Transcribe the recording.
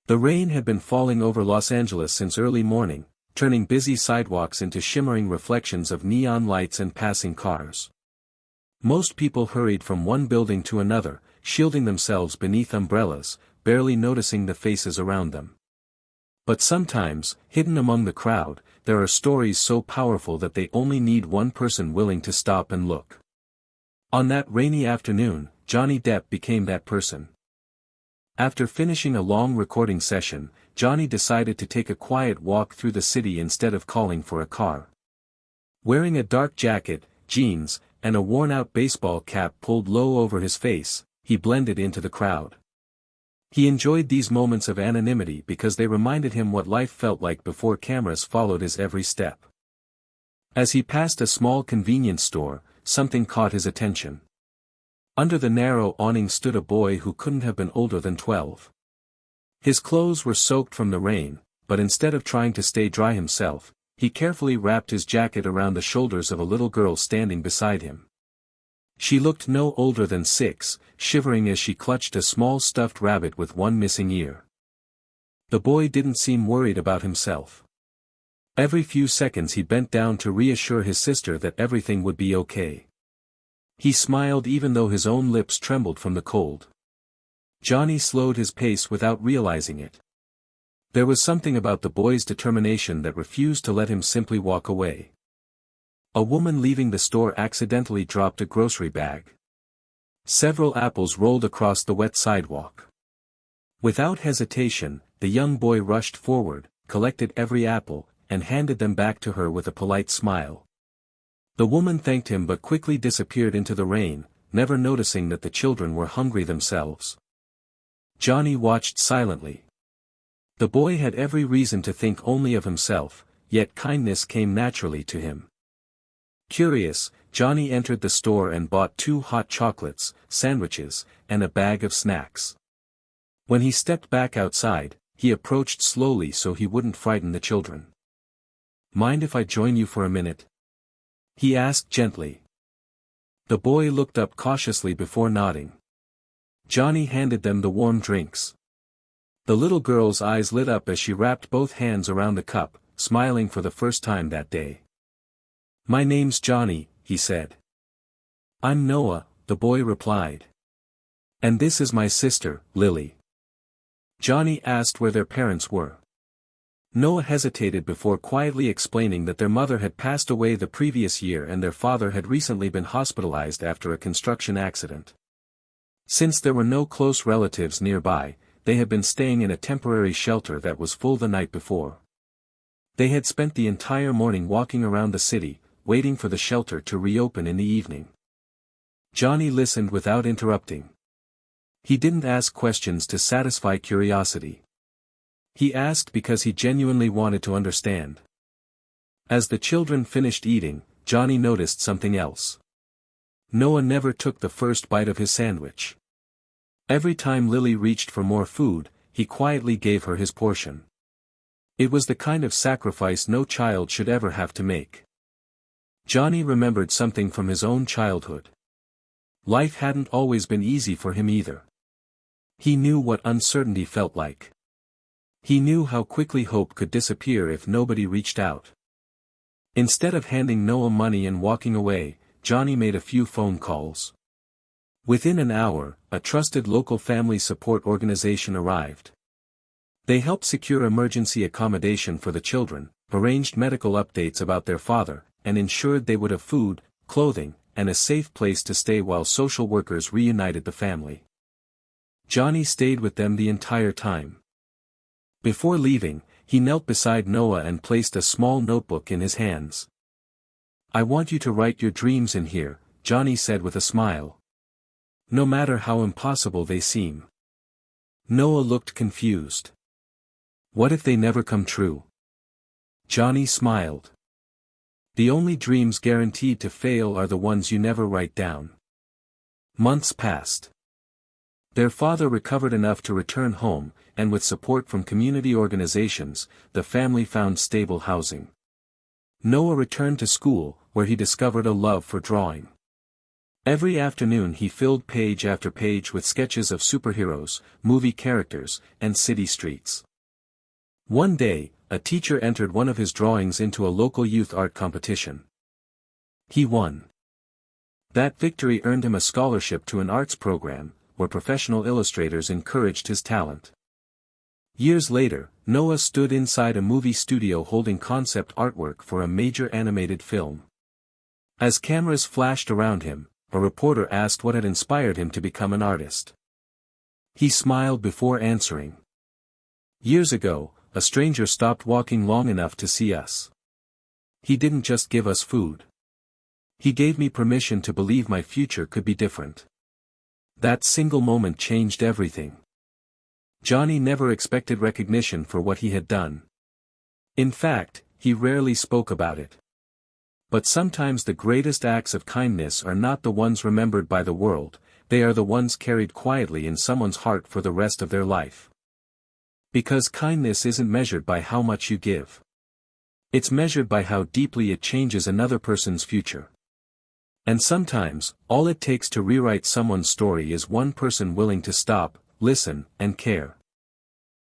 The rain had been falling over Los Angeles since early morning, turning busy sidewalks into shimmering reflections of neon lights and passing cars. Most people hurried from one building to another, shielding themselves beneath umbrellas, barely noticing the faces around them. But sometimes, hidden among the crowd, there are stories so powerful that they only need one person willing to stop and look. On that rainy afternoon, Johnny Depp became that person. After finishing a long recording session, Johnny decided to take a quiet walk through the city instead of calling for a car. Wearing a dark jacket, jeans, and a worn-out baseball cap pulled low over his face, he blended into the crowd. He enjoyed these moments of anonymity because they reminded him what life felt like before cameras followed his every step. As he passed a small convenience store, something caught his attention. Under the narrow awning stood a boy who couldn't have been older than 12. His clothes were soaked from the rain, but instead of trying to stay dry himself, he carefully wrapped his jacket around the shoulders of a little girl standing beside him. She looked no older than 6, shivering as she clutched a small stuffed rabbit with one missing ear. The boy didn't seem worried about himself. Every few seconds he bent down to reassure his sister that everything would be okay. He smiled even though his own lips trembled from the cold. Johnny slowed his pace without realizing it. There was something about the boy's determination that refused to let him simply walk away. A woman leaving the store accidentally dropped a grocery bag. Several apples rolled across the wet sidewalk. Without hesitation, the young boy rushed forward, collected every apple, and handed them back to her with a polite smile. The woman thanked him but quickly disappeared into the rain, never noticing that the children were hungry themselves. Johnny watched silently. The boy had every reason to think only of himself, yet kindness came naturally to him. Curious, Johnny entered the store and bought 2 hot chocolates, sandwiches, and a bag of snacks. When he stepped back outside, he approached slowly so he wouldn't frighten the children. "Mind if I join you for a minute?" he asked gently. The boy looked up cautiously before nodding. Johnny handed them the warm drinks. The little girl's eyes lit up as she wrapped both hands around the cup, smiling for the first time that day. "My name's Johnny," he said. "I'm Noah," the boy replied. "And this is my sister, Lily." Johnny asked where their parents were. Noah hesitated before quietly explaining that their mother had passed away the previous year and their father had recently been hospitalized after a construction accident. Since there were no close relatives nearby, they had been staying in a temporary shelter that was full the night before. They had spent the entire morning walking around the city, waiting for the shelter to reopen in the evening. Johnny listened without interrupting. He didn't ask questions to satisfy curiosity. He asked because he genuinely wanted to understand. As the children finished eating, Johnny noticed something else. Noah never took the first bite of his sandwich. Every time Lily reached for more food, he quietly gave her his portion. It was the kind of sacrifice no child should ever have to make. Johnny remembered something from his own childhood. Life hadn't always been easy for him either. He knew what uncertainty felt like. He knew how quickly hope could disappear if nobody reached out. Instead of handing Noah money and walking away, Johnny made a few phone calls. Within an hour, a trusted local family support organization arrived. They helped secure emergency accommodation for the children, arranged medical updates about their father, and ensured they would have food, clothing, and a safe place to stay while social workers reunited the family. Johnny stayed with them the entire time. Before leaving, he knelt beside Noah and placed a small notebook in his hands. "I want you to write your dreams in here," Johnny said with a smile. "No matter how impossible they seem." Noah looked confused. "What if they never come true?" Johnny smiled. "The only dreams guaranteed to fail are the ones you never write down." Months passed. Their father recovered enough to return home, and with support from community organizations, the family found stable housing. Noah returned to school, where he discovered a love for drawing. Every afternoon he filled page after page with sketches of superheroes, movie characters, and city streets. One day, a teacher entered one of his drawings into a local youth art competition. He won. That victory earned him a scholarship to an arts program, where professional illustrators encouraged his talent. Years later, Noah stood inside a movie studio holding concept artwork for a major animated film. As cameras flashed around him, a reporter asked what had inspired him to become an artist. He smiled before answering. Years ago, a stranger stopped walking long enough to see us. He didn't just give us food. He gave me permission to believe my future could be different. That single moment changed everything. Johnny never expected recognition for what he had done. In fact, he rarely spoke about it. But sometimes the greatest acts of kindness are not the ones remembered by the world, they are the ones carried quietly in someone's heart for the rest of their life. Because kindness isn't measured by how much you give. It's measured by how deeply it changes another person's future. And sometimes, all it takes to rewrite someone's story is one person willing to stop, listen, and care.